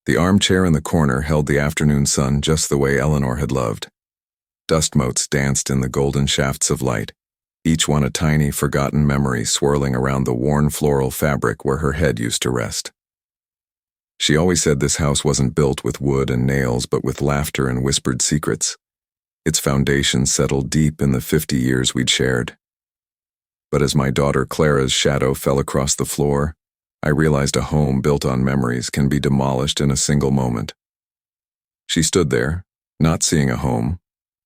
The armchair in the corner held the afternoon sun just the way Eleanor had loved. Dust motes danced in the golden shafts of light, each one a tiny, forgotten memory swirling around the worn floral fabric where her head used to rest. She always said this house wasn't built with wood and nails but with laughter and whispered secrets. Its foundation settled deep in the 50 years we'd shared. But as my daughter Clara's shadow fell across the floor, I realized a home built on memories can be demolished in a single moment. She stood there, not seeing a home,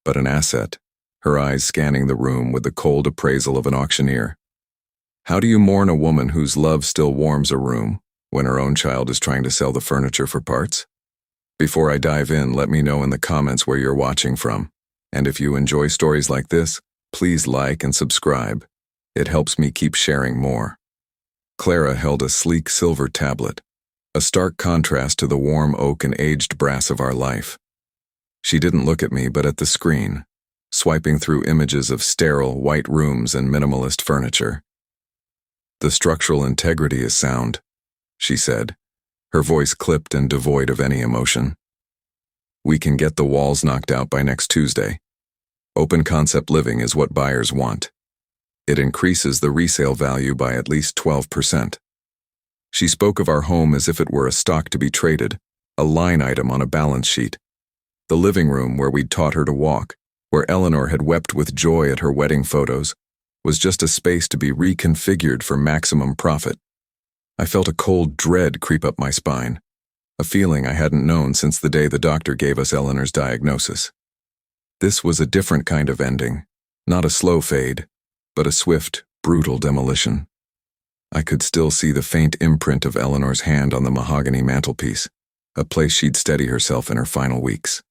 but an asset, her eyes scanning the room with the cold appraisal of an auctioneer. How do you mourn a woman whose love still warms a room when her own child is trying to sell the furniture for parts? Before I dive in, let me know in the comments where you're watching from. And if you enjoy stories like this, please like and subscribe. It helps me keep sharing more. Clara held a sleek silver tablet, a stark contrast to the warm oak and aged brass of our life. She didn't look at me but at the screen, swiping through images of sterile, white rooms and minimalist furniture. "The structural integrity is sound," she said, her voice clipped and devoid of any emotion. "We can get the walls knocked out by next Tuesday. Open concept living is what buyers want. It increases the resale value by at least 12%. She spoke of our home as if it were a stock to be traded, a line item on a balance sheet. The living room where we'd taught her to walk, where Eleanor had wept with joy at her wedding photos, was just a space to be reconfigured for maximum profit. I felt a cold dread creep up my spine, a feeling I hadn't known since the day the doctor gave us Eleanor's diagnosis. This was a different kind of ending, not a slow fade, but a swift, brutal demolition. I could still see the faint imprint of Eleanor's hand on the mahogany mantelpiece, a place she'd steady herself in her final weeks.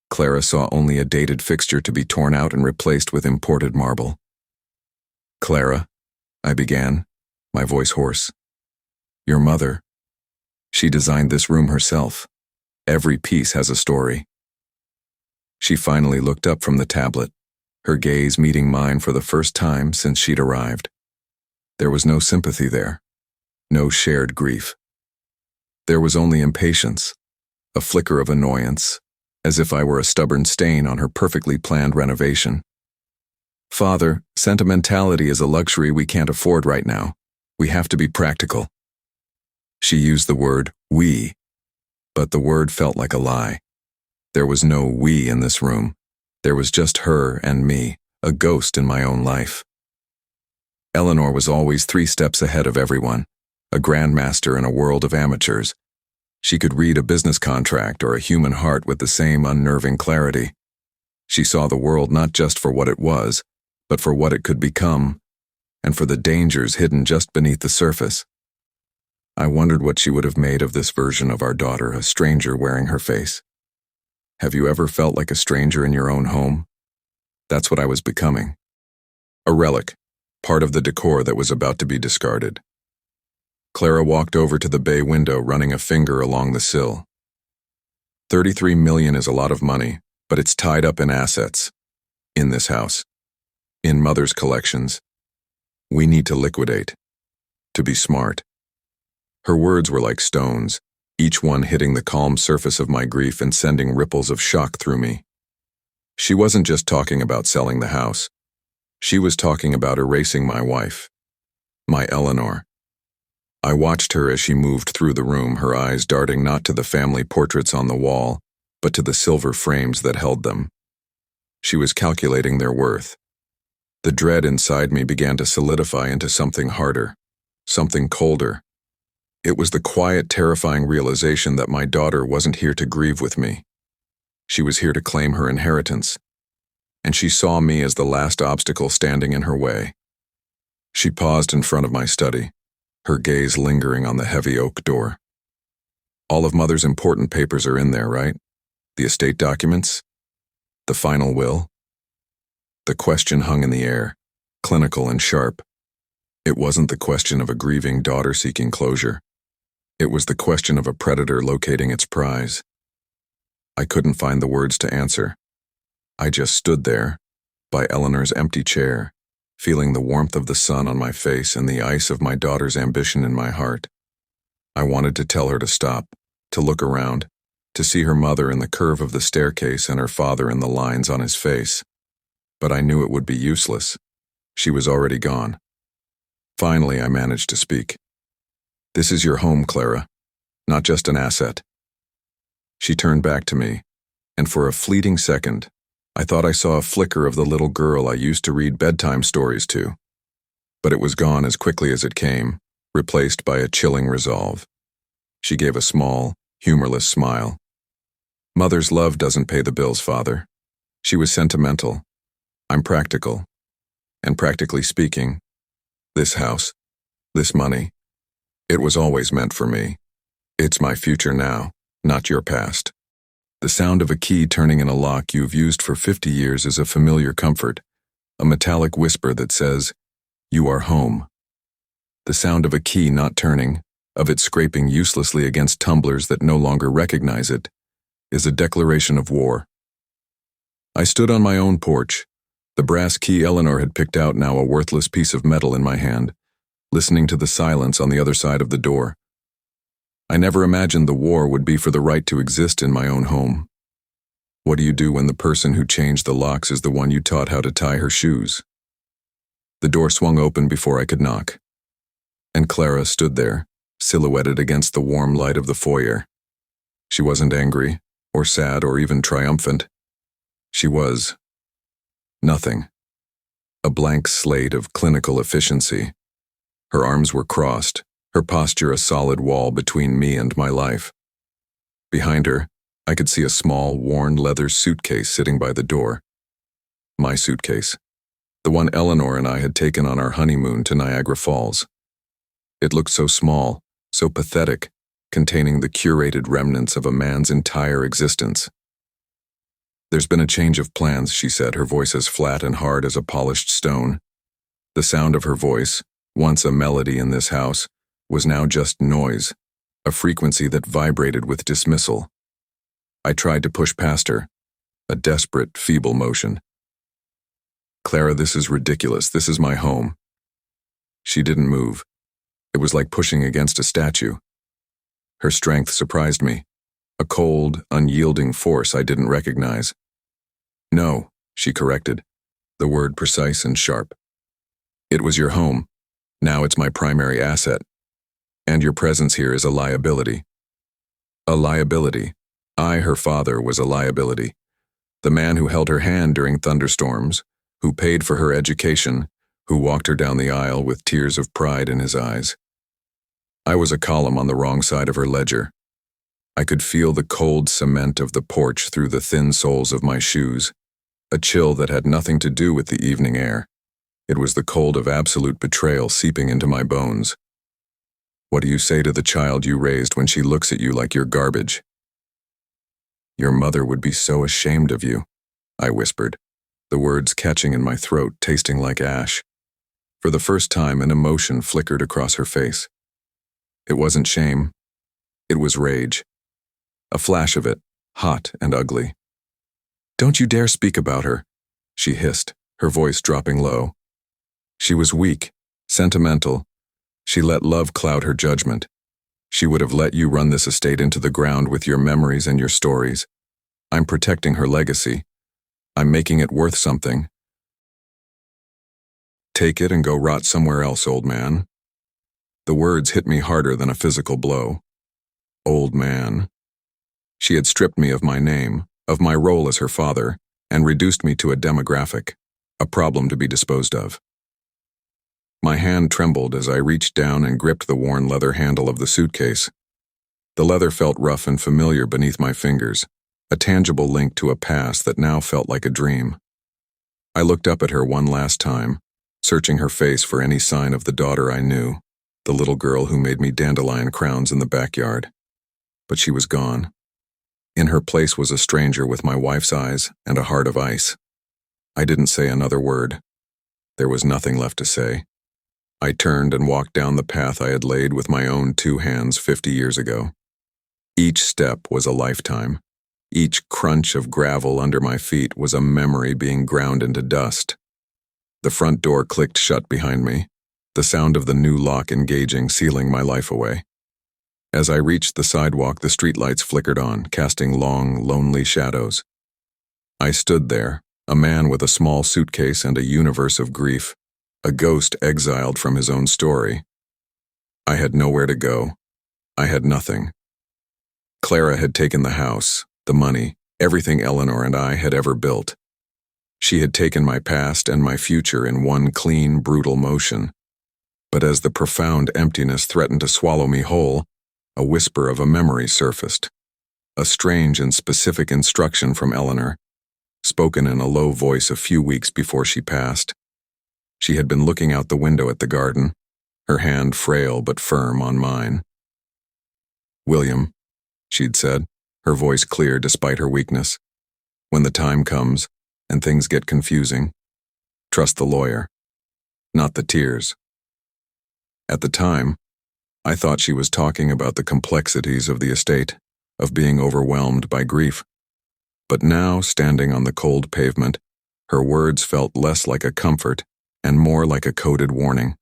Clara saw only a dated fixture to be torn out and replaced with imported marble. "Clara," I began, my voice hoarse. "Your mother. She designed this room herself. Every piece has a story." She finally looked up from the tablet, her gaze meeting mine for the first time since she'd arrived. There was no sympathy there, no shared grief. There was only impatience, a flicker of annoyance, as if I were a stubborn stain on her perfectly planned renovation. "Father, sentimentality is a luxury we can't afford right now. We have to be practical." She used the word "we," but the word felt like a lie. There was no "we" in this room. There was just her and me, a ghost in my own life. Eleanor was always 3 steps ahead of everyone, a grandmaster in a world of amateurs. She could read a business contract or a human heart with the same unnerving clarity. She saw the world not just for what it was, but for what it could become, and for the dangers hidden just beneath the surface. I wondered what she would have made of this version of our daughter, a stranger wearing her face. Have you ever felt like a stranger in your own home? That's what I was becoming. A relic, part of the decor that was about to be discarded. Clara walked over to the bay window, running a finger along the sill. $33 million is a lot of money, but it's tied up in assets. In this house. In Mother's collections. We need to liquidate. To be smart. Her words were like stones, each one hitting the calm surface of my grief and sending ripples of shock through me. She wasn't just talking about selling the house. She was talking about erasing my wife. My Eleanor. I watched her as she moved through the room, her eyes darting not to the family portraits on the wall, but to the silver frames that held them. She was calculating their worth. The dread inside me began to solidify into something harder, something colder. It was the quiet, terrifying realization that my daughter wasn't here to grieve with me. She was here to claim her inheritance, and she saw me as the last obstacle standing in her way. She paused in front of my study, her gaze lingering on the heavy oak door. "All of Mother's important papers are in there, right? The estate documents? The final will?" The question hung in the air, clinical and sharp. It wasn't the question of a grieving daughter seeking closure. It was the question of a predator locating its prize. I couldn't find the words to answer. I just stood there, by Eleanor's empty chair, feeling the warmth of the sun on my face and the ice of my daughter's ambition in my heart. I wanted to tell her to stop, to look around, to see her mother in the curve of the staircase and her father in the lines on his face. But I knew it would be useless. She was already gone. Finally, I managed to speak. "This is your home, Clara, not just an asset." She turned back to me, and for a fleeting second, I thought I saw a flicker of the little girl I used to read bedtime stories to. But it was gone as quickly as it came, replaced by a chilling resolve. She gave a small, humorless smile. "Mother's love doesn't pay the bills, Father. She was sentimental. I'm practical. And practically speaking, this house, this money, it was always meant for me. It's my future now, not your past." The sound of a key turning in a lock you've used for 50 years is a familiar comfort, a metallic whisper that says, "You are home." The sound of a key not turning, of it scraping uselessly against tumblers that no longer recognize it, is a declaration of war. I stood on my own porch, the brass key Eleanor had picked out now a worthless piece of metal in my hand, listening to the silence on the other side of the door. I never imagined the war would be for the right to exist in my own home. What do you do when the person who changed the locks is the one you taught how to tie her shoes? The door swung open before I could knock, and Clara stood there, silhouetted against the warm light of the foyer. She wasn't angry, or sad, or even triumphant. She was nothing. A blank slate of clinical efficiency. Her arms were crossed, her posture a solid wall between me and my life. Behind her, I could see a small, worn leather suitcase sitting by the door. My suitcase. The one Eleanor and I had taken on our honeymoon to Niagara Falls. It looked so small, so pathetic, containing the curated remnants of a man's entire existence. "There's been a change of plans," she said, her voice as flat and hard as a polished stone. The sound of her voice, once a melody in this house, was now just noise, a frequency that vibrated with dismissal. I tried to push past her, a desperate, feeble motion. "Clara, this is ridiculous. This is my home." She didn't move. It was like pushing against a statue. Her strength surprised me, a cold, unyielding force I didn't recognize. "No," she corrected, the word precise and sharp. "It was your home. Now it's my primary asset. And your presence here is a liability." A liability. I, her father, was a liability. The man who held her hand during thunderstorms, who paid for her education, who walked her down the aisle with tears of pride in his eyes. I was a column on the wrong side of her ledger. I could feel the cold cement of the porch through the thin soles of my shoes, a chill that had nothing to do with the evening air. It was the cold of absolute betrayal seeping into my bones. What do you say to the child you raised when she looks at you like you're garbage? "Your mother would be so ashamed of you," I whispered, the words catching in my throat, tasting like ash. For the first time, an emotion flickered across her face. It wasn't shame. It was rage. A flash of it, hot and ugly. "Don't you dare speak about her," she hissed, her voice dropping low. She was weak, sentimental. She let love cloud her judgment. She would have let you run this estate into the ground with your memories and your stories. I'm protecting her legacy. I'm making it worth something. Take it and go rot somewhere else, old man. The words hit me harder than a physical blow. Old man. She had stripped me of my name, of my role as her father, and reduced me to a demographic, a problem to be disposed of. My hand trembled as I reached down and gripped the worn leather handle of the suitcase. The leather felt rough and familiar beneath my fingers, a tangible link to a past that now felt like a dream. I looked up at her one last time, searching her face for any sign of the daughter I knew, the little girl who made me dandelion crowns in the backyard. But she was gone. In her place was a stranger with my wife's eyes and a heart of ice. I didn't say another word. There was nothing left to say. I turned and walked down the path I had laid with my own 2 hands 50 years ago. Each step was a lifetime. Each crunch of gravel under my feet was a memory being ground into dust. The front door clicked shut behind me, the sound of the new lock engaging, sealing my life away. As I reached the sidewalk, the streetlights flickered on, casting long, lonely shadows. I stood there, a man with a small suitcase and a universe of grief, a ghost exiled from his own story. I had nowhere to go. I had nothing. Clara had taken the house, the money, everything Eleanor and I had ever built. She had taken my past and my future in one clean, brutal motion. But as the profound emptiness threatened to swallow me whole, a whisper of a memory surfaced. A strange and specific instruction from Eleanor, spoken in a low voice a few weeks before she passed. She had been looking out the window at the garden, her hand frail but firm on mine. "William," she'd said, her voice clear despite her weakness, "when the time comes and things get confusing, trust the lawyer, not the tears." At the time, I thought she was talking about the complexities of the estate, of being overwhelmed by grief. But now, standing on the cold pavement, her words felt less like a comfort and more like a coded warning.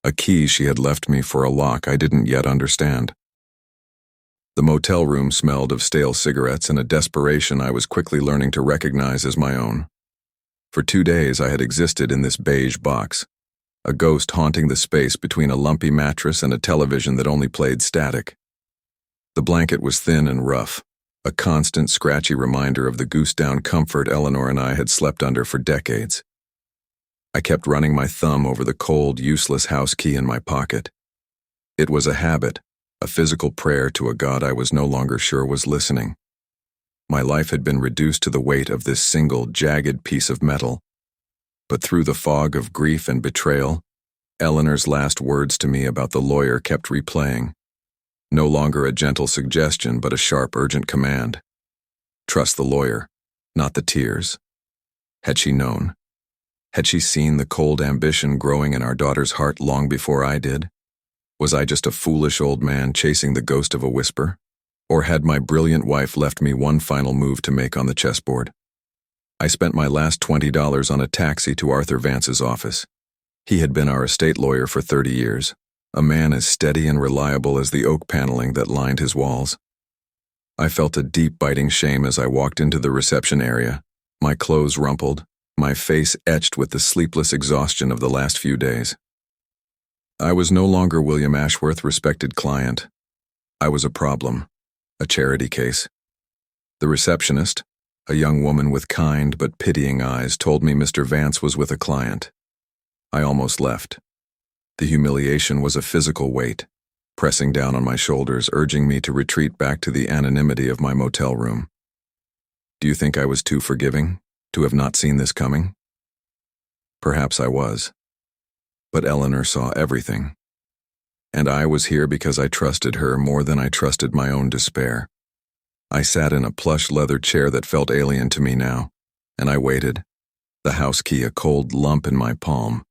A key she had left me for a lock I didn't yet understand. The motel room smelled of stale cigarettes and a desperation I was quickly learning to recognize as my own. For 2 days I had existed in this beige box, a ghost haunting the space between a lumpy mattress and a television that only played static. The blanket was thin and rough, a constant scratchy reminder of the goose-down comfort Eleanor and I had slept under for decades. I kept running my thumb over the cold, useless house key in my pocket. It was a habit, a physical prayer to a God I was no longer sure was listening. My life had been reduced to the weight of this single, jagged piece of metal. But through the fog of grief and betrayal, Eleanor's last words to me about the lawyer kept replaying. No longer a gentle suggestion, but a sharp, urgent command. Trust the lawyer, not the tears. Had she known? Had she seen the cold ambition growing in our daughter's heart long before I did? Was I just a foolish old man chasing the ghost of a whisper? Or had my brilliant wife left me one final move to make on the chessboard? I spent my last $20 on a taxi to Arthur Vance's office. He had been our estate lawyer for 30 years, a man as steady and reliable as the oak paneling that lined his walls. I felt a deep, biting shame as I walked into the reception area, my clothes rumpled, my face etched with the sleepless exhaustion of the last few days. I was no longer William Ashworth, respected client. I was a problem, a charity case. The receptionist, a young woman with kind but pitying eyes, told me Mr. Vance was with a client. I almost left. The humiliation was a physical weight, pressing down on my shoulders, urging me to retreat back to the anonymity of my motel room. Do you think I was too forgiving, to have not seen this coming? Perhaps I was. But Eleanor saw everything. And I was here because I trusted her more than I trusted my own despair. I sat in a plush leather chair that felt alien to me now, and I waited, the house key a cold lump in my palm.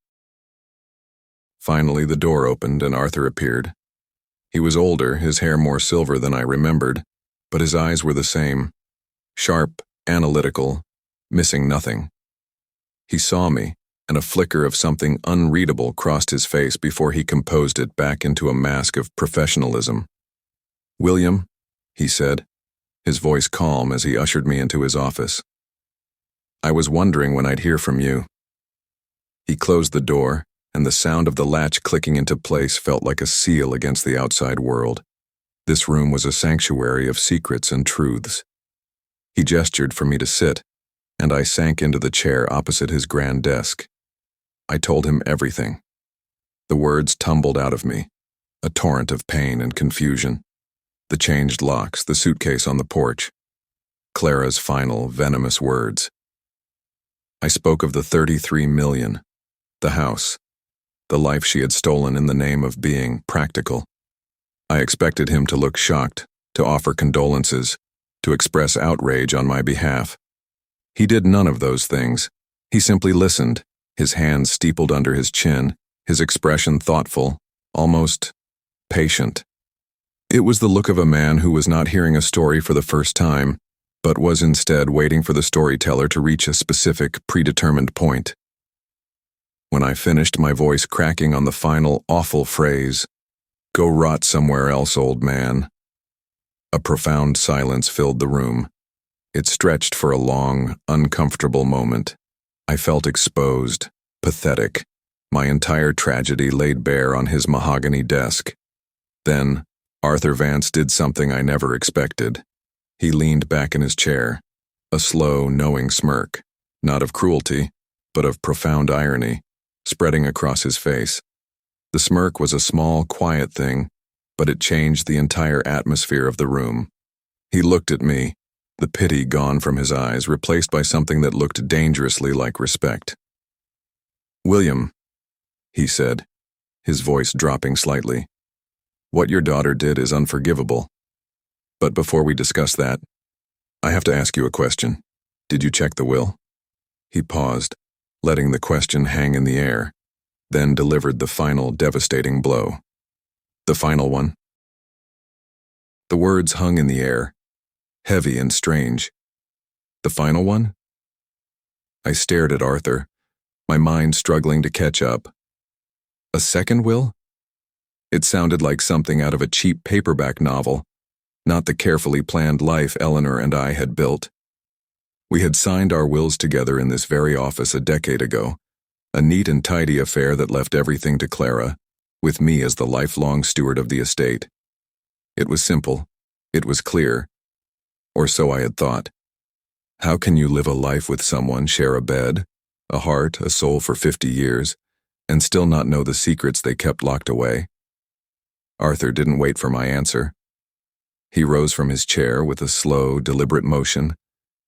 Finally, the door opened and Arthur appeared. He was older, his hair more silver than I remembered, but his eyes were the same, sharp, analytical, missing nothing. He saw me, and a flicker of something unreadable crossed his face before he composed it back into a mask of professionalism. "William," he said, his voice calm as he ushered me into his office. "I was wondering when I'd hear from you." He closed the door, and the sound of the latch clicking into place felt like a seal against the outside world. This room was a sanctuary of secrets and truths. He gestured for me to sit, and I sank into the chair opposite his grand desk. I told him everything. The words tumbled out of me, a torrent of pain and confusion. The changed locks, the suitcase on the porch. Clara's final, venomous words. I spoke of the 33 million, the house, the life she had stolen in the name of being practical. I expected him to look shocked, to offer condolences, to express outrage on my behalf. He did none of those things. He simply listened, his hands steepled under his chin, his expression thoughtful, almost patient. It was the look of a man who was not hearing a story for the first time, but was instead waiting for the storyteller to reach a specific, predetermined point. When I finished, my voice cracking on the final, awful phrase, Go rot somewhere else, old man. A profound silence filled the room. It stretched for a long, uncomfortable moment. I felt exposed, pathetic, my entire tragedy laid bare on his mahogany desk. Then, Arthur Vance did something I never expected. He leaned back in his chair, a slow, knowing smirk, not of cruelty, but of profound irony, spreading across his face. The smirk was a small, quiet thing, but it changed the entire atmosphere of the room. He looked at me, the pity gone from his eyes, replaced by something that looked dangerously like respect. "William," he said, his voice dropping slightly, "what your daughter did is unforgivable. But before we discuss that, I have to ask you a question. Did you check the will?" He paused, letting the question hang in the air, then delivered the final devastating blow. "The final one?" The words hung in the air, heavy and strange. "The final one?" I stared at Arthur, my mind struggling to catch up. A second will? It sounded like something out of a cheap paperback novel, not the carefully planned life Eleanor and I had built. We had signed our wills together in this very office a decade ago, a neat and tidy affair that left everything to Clara, with me as the lifelong steward of the estate. It was simple. It was clear. Or so I had thought. How can you live a life with someone, share a bed, a heart, a soul for 50 years, and still not know the secrets they kept locked away? Arthur didn't wait for my answer. He rose from his chair with a slow, deliberate motion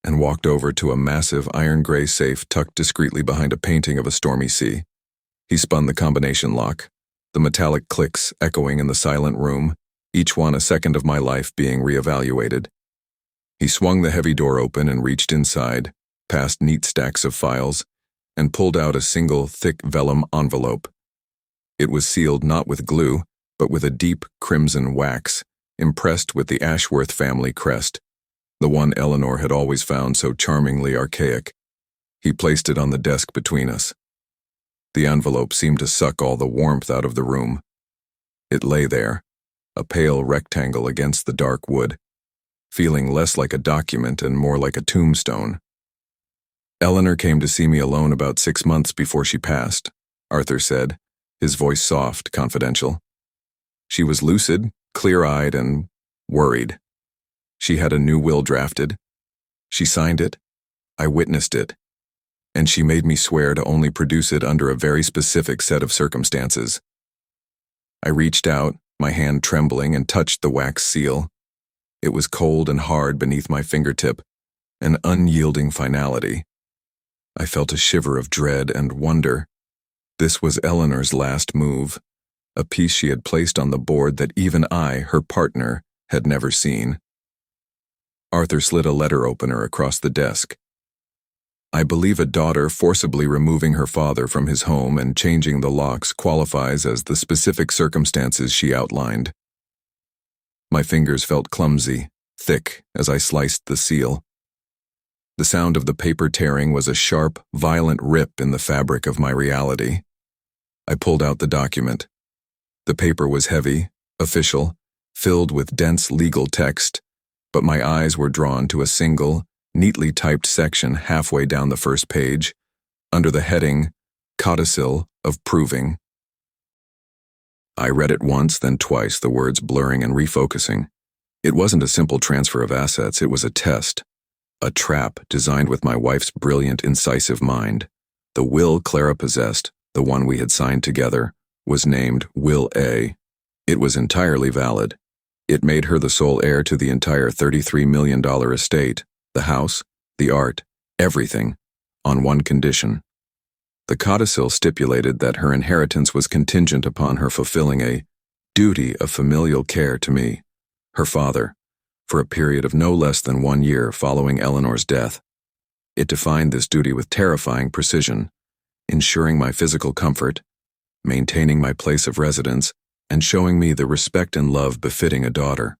and walked over to a massive iron-gray safe tucked discreetly behind a painting of a stormy sea. He spun the combination lock, the metallic clicks echoing in the silent room, each one a second of my life being reevaluated. He swung the heavy door open and reached inside, past neat stacks of files, and pulled out a single, thick vellum envelope. It was sealed not with glue, but with a deep crimson wax, impressed with the Ashworth family crest, the one Eleanor had always found so charmingly archaic. He placed it on the desk between us. The envelope seemed to suck all the warmth out of the room. It lay there, a pale rectangle against the dark wood, feeling less like a document and more like a tombstone. "Eleanor came to see me alone about 6 months before she passed," Arthur said, his voice soft, confidential. "She was lucid, clear-eyed, and worried. She had a new will drafted. She signed it. I witnessed it. And she made me swear to only produce it under a very specific set of circumstances." I reached out, my hand trembling, and touched the wax seal. It was cold and hard beneath my fingertip, an unyielding finality. I felt a shiver of dread and wonder. This was Eleanor's last move, a piece she had placed on the board that even I, her partner, had never seen. Arthur slid a letter opener across the desk. "I believe a daughter forcibly removing her father from his home and changing the locks qualifies as the specific circumstances she outlined." My fingers felt clumsy, thick, as I sliced the seal. The sound of the paper tearing was a sharp, violent rip in the fabric of my reality. I pulled out the document. The paper was heavy, official, filled with dense legal text, but my eyes were drawn to a single, neatly typed section halfway down the first page, under the heading, "Codicil of Proving." I read it once, then twice, the words blurring and refocusing. It wasn't a simple transfer of assets, it was a test, a trap designed with my wife's brilliant, incisive mind. The will Clara possessed, the one we had signed together, was named Will A. It was entirely valid. It made her the sole heir to the entire $33 million estate, the house, the art, everything, on one condition. The codicil stipulated that her inheritance was contingent upon her fulfilling a duty of familial care to me, her father, for a period of no less than 1 year following Eleanor's death. It defined this duty with terrifying precision, ensuring my physical comfort, maintaining my place of residence, and showing me the respect and love befitting a daughter.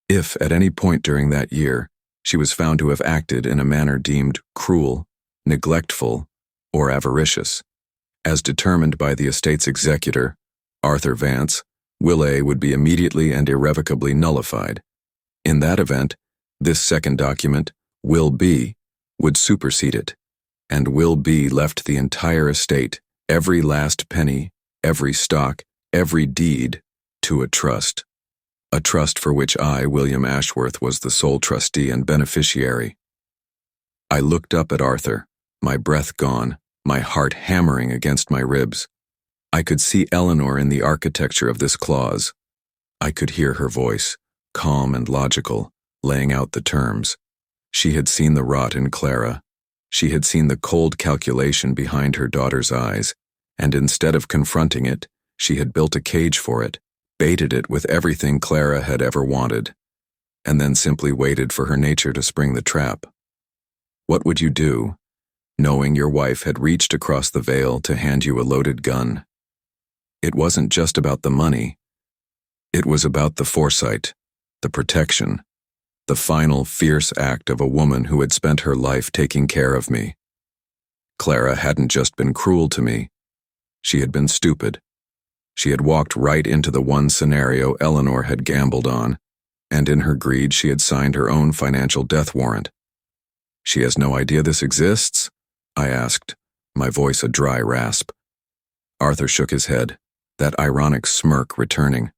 If, at any point during that year, she was found to have acted in a manner deemed cruel, neglectful, or avaricious, as determined by the estate's executor, Arthur Vance, Will A would be immediately and irrevocably nullified. In that event, this second document, Will B, would supersede it, and Will B left the entire estate, every last penny, every stock, every deed, to a trust for which I, William Ashworth, was the sole trustee and beneficiary. I looked up at Arthur, my breath gone, my heart hammering against my ribs. I could see Eleanor in the architecture of this clause. I could hear her voice, calm and logical, laying out the terms. She had seen the rot in Clara. She had seen the cold calculation behind her daughter's eyes, and instead of confronting it, she had built a cage for it, baited it with everything Clara had ever wanted, and then simply waited for her nature to spring the trap. What would you do, knowing your wife had reached across the veil to hand you a loaded gun? It wasn't just about the money. It was about the foresight, the protection, the final fierce act of a woman who had spent her life taking care of me. Clara hadn't just been cruel to me. She had been stupid. She had walked right into the one scenario Eleanor had gambled on, and in her greed she had signed her own financial death warrant. She has no idea this exists? I asked, my voice a dry rasp. Arthur shook his head, that ironic smirk returning.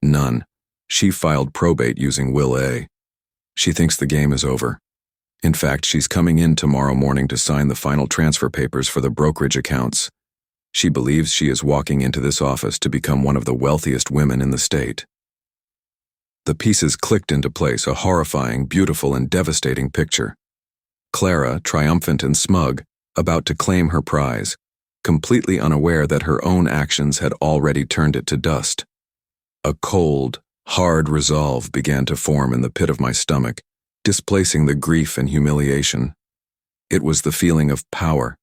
None. She filed probate using Will A. She thinks the game is over. In fact, she's coming in tomorrow morning to sign the final transfer papers for the brokerage accounts. She believes she is walking into this office to become one of the wealthiest women in the state. The pieces clicked into place, a horrifying, beautiful, and devastating picture. Clara, triumphant and smug, about to claim her prize, completely unaware that her own actions had already turned it to dust. A cold, hard resolve began to form in the pit of my stomach, displacing the grief and humiliation. It was the feeling of power.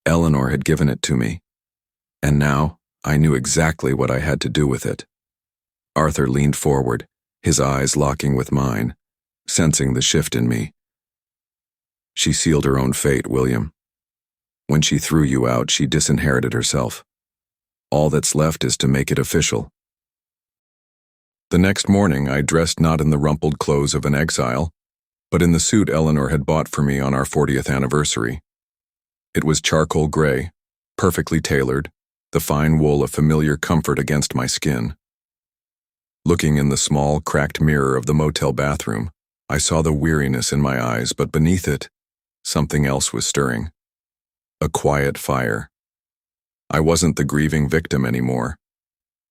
Eleanor had given it to me. And now, I knew exactly what I had to do with it. Arthur leaned forward, his eyes locking with mine, sensing the shift in me. She sealed her own fate, William. When she threw you out, she disinherited herself. All that's left is to make it official. The next morning, I dressed not in the rumpled clothes of an exile, but in the suit Eleanor had bought for me on our 40th anniversary. It was charcoal gray, perfectly tailored, the fine wool a familiar comfort against my skin. Looking in the small, cracked mirror of the motel bathroom, I saw the weariness in my eyes, but beneath it, something else was stirring. A quiet fire. I wasn't the grieving victim anymore.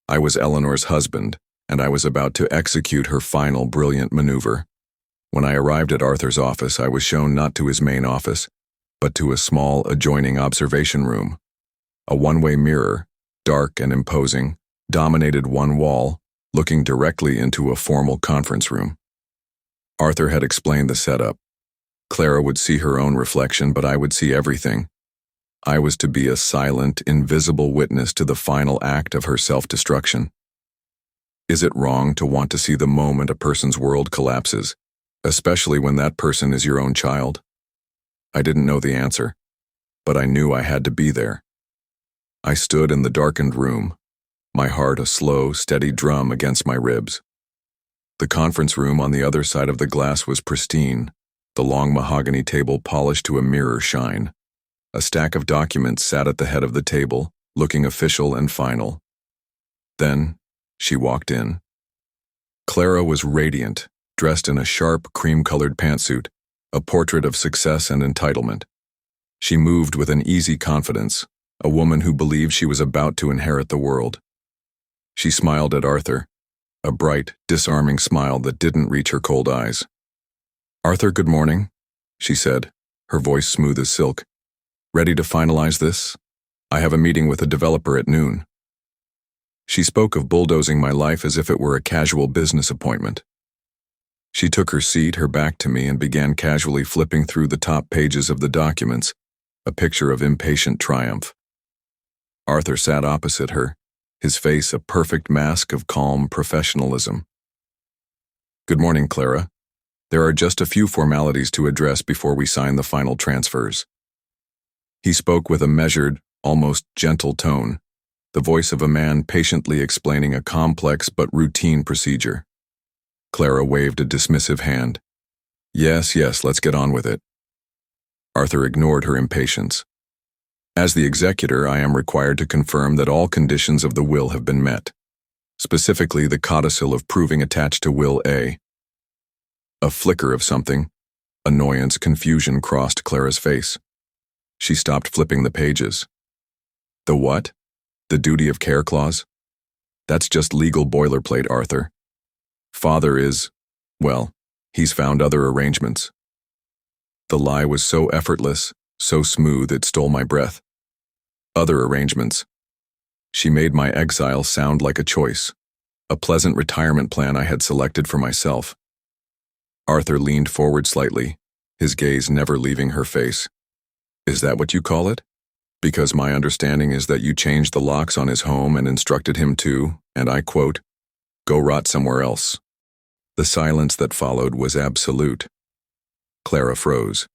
I was Eleanor's husband, and I was about to execute her final brilliant maneuver. When I arrived at Arthur's office, I was shown not to his main office, but to a small adjoining observation room. A one-way mirror, dark and imposing, dominated one wall, looking directly into a formal conference room. Arthur had explained the setup. Clara would see her own reflection, but I would see everything. I was to be a silent, invisible witness to the final act of her self-destruction. Is it wrong to want to see the moment a person's world collapses, especially when that person is your own child? I didn't know the answer, but I knew I had to be there. I stood in the darkened room, my heart a slow, steady drum against my ribs. The conference room on the other side of the glass was pristine, the long mahogany table polished to a mirror shine. A stack of documents sat at the head of the table, looking official and final. Then, she walked in. Clara was radiant, dressed in a sharp, cream-colored pantsuit, a portrait of success and entitlement. She moved with an easy confidence, a woman who believed she was about to inherit the world. She smiled at Arthur, a bright, disarming smile that didn't reach her cold eyes. "Arthur, good morning," she said, her voice smooth as silk. "Ready to finalize this? I have a meeting with a developer at noon." She spoke of bulldozing my life as if it were a casual business appointment. She took her seat, her back to me, and began casually flipping through the top pages of the documents, a picture of impatient triumph. Arthur sat opposite her, his face a perfect mask of calm professionalism. "Good morning, Clara. There are just a few formalities to address before we sign the final transfers." He spoke with a measured, almost gentle tone, the voice of a man patiently explaining a complex but routine procedure. Clara waved a dismissive hand. Yes, let's get on with it. Arthur ignored her impatience. As the executor, I am required to confirm that all conditions of the will have been met, specifically the codicil of proving attached to Will A. A flicker of something, annoyance, confusion crossed Clara's face. She stopped flipping the pages. The what? The duty of care clause? That's just legal boilerplate, Arthur. Father is, well, he's found other arrangements. The lie was so effortless, so smooth it stole my breath. Other arrangements. She made my exile sound like a choice, a pleasant retirement plan I had selected for myself. Arthur leaned forward slightly, his gaze never leaving her face. Is that what you call it? Because my understanding is that you changed the locks on his home and instructed him to, and I quote, go rot somewhere else. The silence that followed was absolute. Clara froze.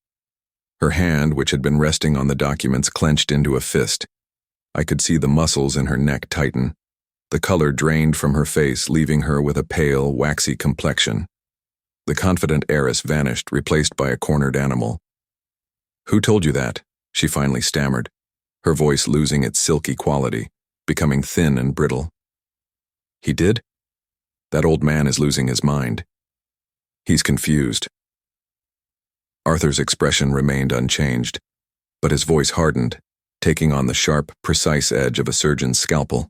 Her hand, which had been resting on the documents, clenched into a fist. I could see the muscles in her neck tighten. The color drained from her face, leaving her with a pale, waxy complexion. The confident heiress vanished, replaced by a cornered animal. Who told you that? She finally stammered, her voice losing its silky quality, becoming thin and brittle. He did? That old man is losing his mind. He's confused. Arthur's expression remained unchanged, but his voice hardened, taking on the sharp, precise edge of a surgeon's scalpel.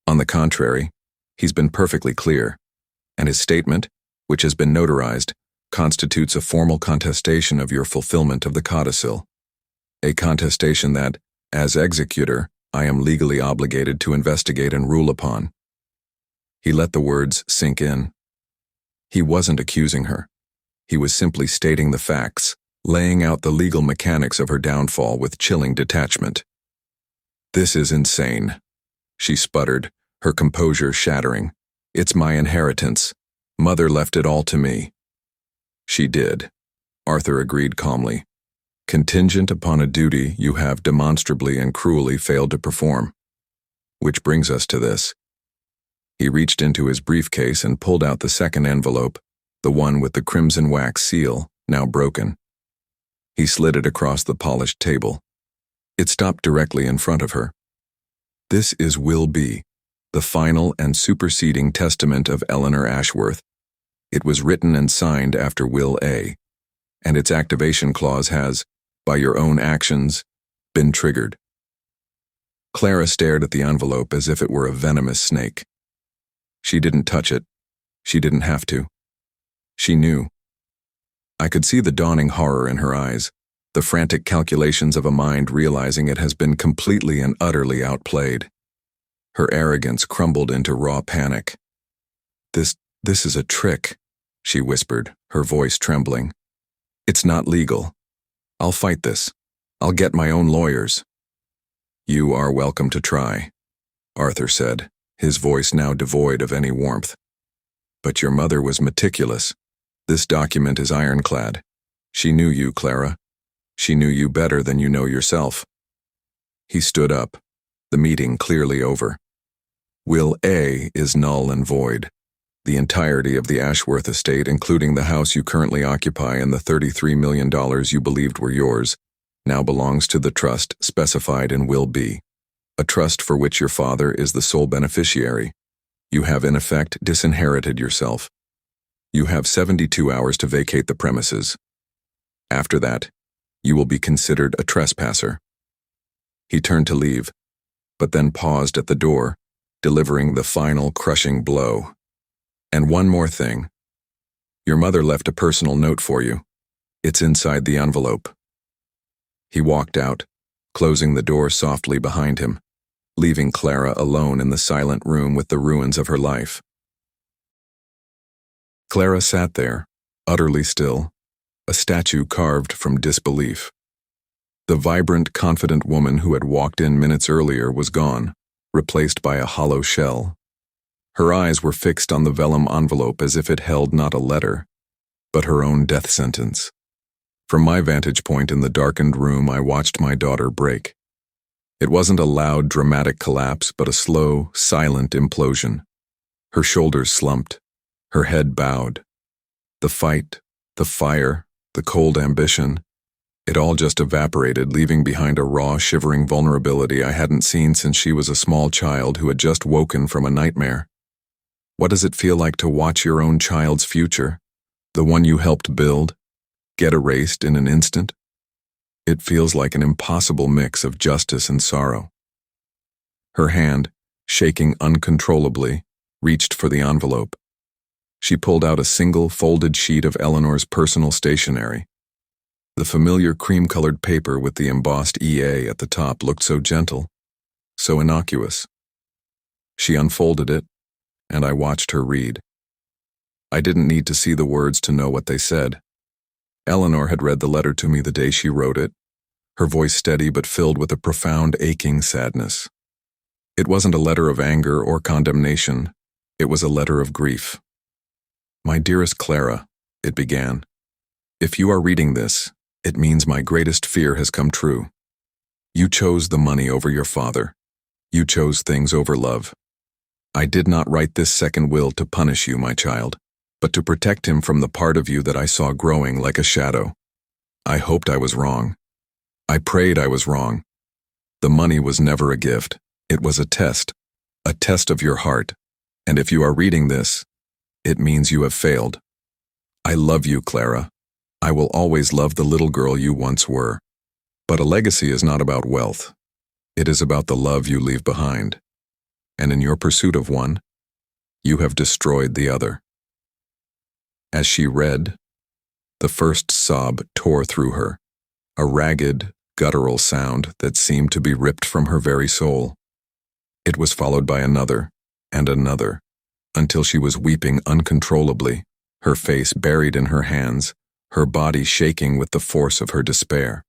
On the contrary, he's been perfectly clear, and his statement, which has been notarized, constitutes a formal contestation of your fulfillment of the codicil. A contestation that, as executor, I am legally obligated to investigate and rule upon. He let the words sink in. He wasn't accusing her. He was simply stating the facts, laying out the legal mechanics of her downfall with chilling detachment. This is insane, she sputtered, her composure shattering. It's my inheritance. Mother left it all to me. She did, Arthur agreed calmly. Contingent upon a duty you have demonstrably and cruelly failed to perform. Which brings us to this. He reached into his briefcase and pulled out the second envelope, the one with the crimson wax seal, now broken. He slid it across the polished table. It stopped directly in front of her. This is Will B, the final and superseding testament of Eleanor Ashworth. It was written and signed after Will A, and its activation clause has, by your own actions, been triggered. Clara stared at the envelope as if it were a venomous snake. She didn't touch it. She didn't have to. She knew. I could see the dawning horror in her eyes, the frantic calculations of a mind realizing it has been completely and utterly outplayed. Her arrogance crumbled into raw panic. This is a trick, she whispered, her voice trembling. It's not legal. I'll fight this. I'll get my own lawyers. You are welcome to try, Arthur said, his voice now devoid of any warmth. But your mother was meticulous. This document is ironclad. She knew you, Clara. She knew you better than you know yourself. He stood up, the meeting clearly over. Will A is null and void. The entirety of the Ashworth estate, including the house you currently occupy and the $33 million you believed were yours, now belongs to the trust specified in Will B, a trust for which your father is the sole beneficiary. You have in effect disinherited yourself. You have 72 hours to vacate the premises. After that, you will be considered a trespasser. He turned to leave, but then paused at the door, delivering the final crushing blow. And one more thing. Your mother left a personal note for you. It's inside the envelope. He walked out, closing the door softly behind him, leaving Clara alone in the silent room with the ruins of her life. Clara sat there, utterly still, a statue carved from disbelief. The vibrant, confident woman who had walked in minutes earlier was gone, replaced by a hollow shell. Her eyes were fixed on the vellum envelope as if it held not a letter, but her own death sentence. From my vantage point in the darkened room, I watched my daughter break. It wasn't a loud, dramatic collapse, but a slow, silent implosion. Her shoulders slumped, her head bowed. The fight, the fire, the cold ambition, it all just evaporated, leaving behind a raw, shivering vulnerability I hadn't seen since she was a small child who had just woken from a nightmare. What does it feel like to watch your own child's future, the one you helped build, get erased in an instant? It feels like an impossible mix of justice and sorrow. Her hand, shaking uncontrollably, reached for the envelope. She pulled out a single folded sheet of Eleanor's personal stationery. The familiar cream-colored paper with the embossed EA at the top looked so gentle, so innocuous. She unfolded it, and I watched her read. I didn't need to see the words to know what they said. Eleanor had read the letter to me the day she wrote it, her voice steady but filled with a profound, aching sadness. It wasn't a letter of anger or condemnation. It was a letter of grief. "My dearest Clara," it began, "if you are reading this, it means my greatest fear has come true. You chose the money over your father. You chose things over love. I did not write this second will to punish you, my child, but to protect him from the part of you that I saw growing like a shadow. I hoped I was wrong. I prayed I was wrong. The money was never a gift. It was a test of your heart. And if you are reading this, it means you have failed. I love you, Clara. I will always love the little girl you once were. But a legacy is not about wealth. It is about the love you leave behind. And in your pursuit of one, you have destroyed the other." As she read, the first sob tore through her, a ragged, guttural sound that seemed to be ripped from her very soul. It was followed by another, and another, until she was weeping uncontrollably, her face buried in her hands, her body shaking with the force of her despair.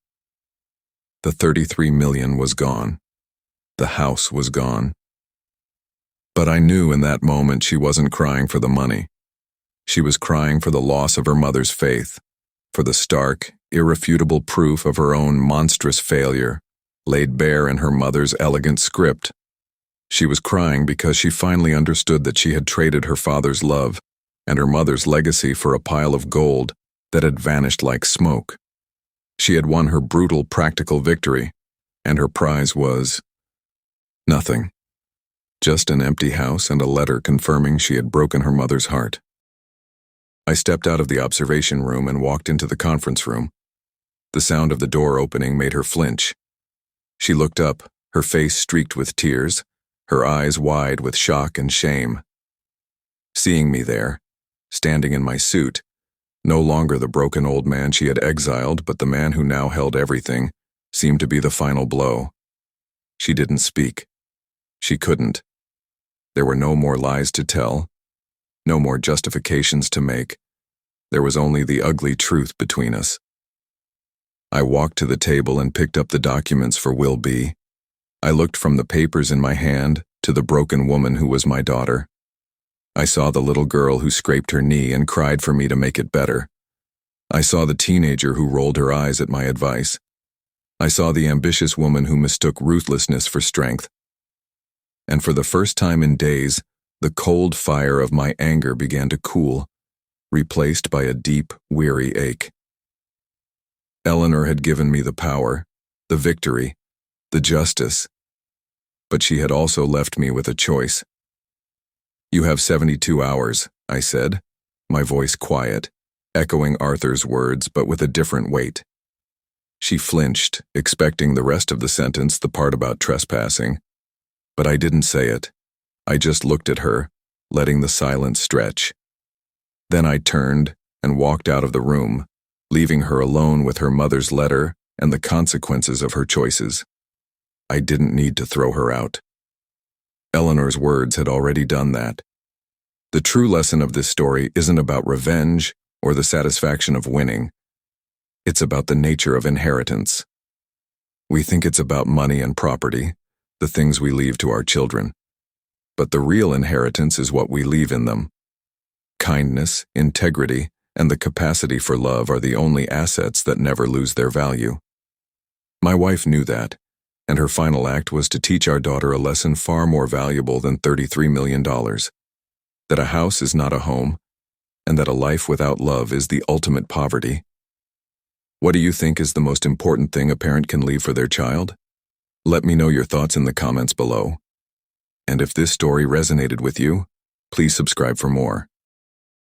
The 33 million was gone. The house was gone. But I knew in that moment she wasn't crying for the money. She was crying for the loss of her mother's faith, for the stark, irrefutable proof of her own monstrous failure, laid bare in her mother's elegant script. She was crying because she finally understood that she had traded her father's love and her mother's legacy for a pile of gold that had vanished like smoke. She had won her brutal, practical victory, and her prize was nothing. Just an empty house and a letter confirming she had broken her mother's heart. I stepped out of the observation room and walked into the conference room. The sound of the door opening made her flinch. She looked up, her face streaked with tears, her eyes wide with shock and shame. Seeing me there, standing in my suit, no longer the broken old man she had exiled, but the man who now held everything, seemed to be the final blow. She didn't speak. She couldn't. There were no more lies to tell, no more justifications to make. There was only the ugly truth between us. I walked to the table and picked up the documents for Will B. I looked from the papers in my hand to the broken woman who was my daughter. I saw the little girl who scraped her knee and cried for me to make it better. I saw the teenager who rolled her eyes at my advice. I saw the ambitious woman who mistook ruthlessness for strength. And for the first time in days, the cold fire of my anger began to cool, replaced by a deep, weary ache. Eleanor had given me the power, the victory, the justice, but she had also left me with a choice. "You have 72 hours, I said, my voice quiet, echoing Arthur's words but with a different weight. She flinched, expecting the rest of the sentence, the part about trespassing. But I didn't say it. I just looked at her, letting the silence stretch. Then I turned and walked out of the room, leaving her alone with her mother's letter and the consequences of her choices. I didn't need to throw her out. Eleanor's words had already done that. The true lesson of this story isn't about revenge or the satisfaction of winning. It's about the nature of inheritance. We think it's about money and property, the things we leave to our children. But the real inheritance is what we leave in them. Kindness, integrity, and the capacity for love are the only assets that never lose their value. My wife knew that, And her final act was to teach our daughter a lesson far more valuable than $33 million. That a house is not a home, and that a life without love is the ultimate poverty. What do you think is the most important thing a parent can leave for their child? Let me know your thoughts in the comments below. And if this story resonated with you, please subscribe for more.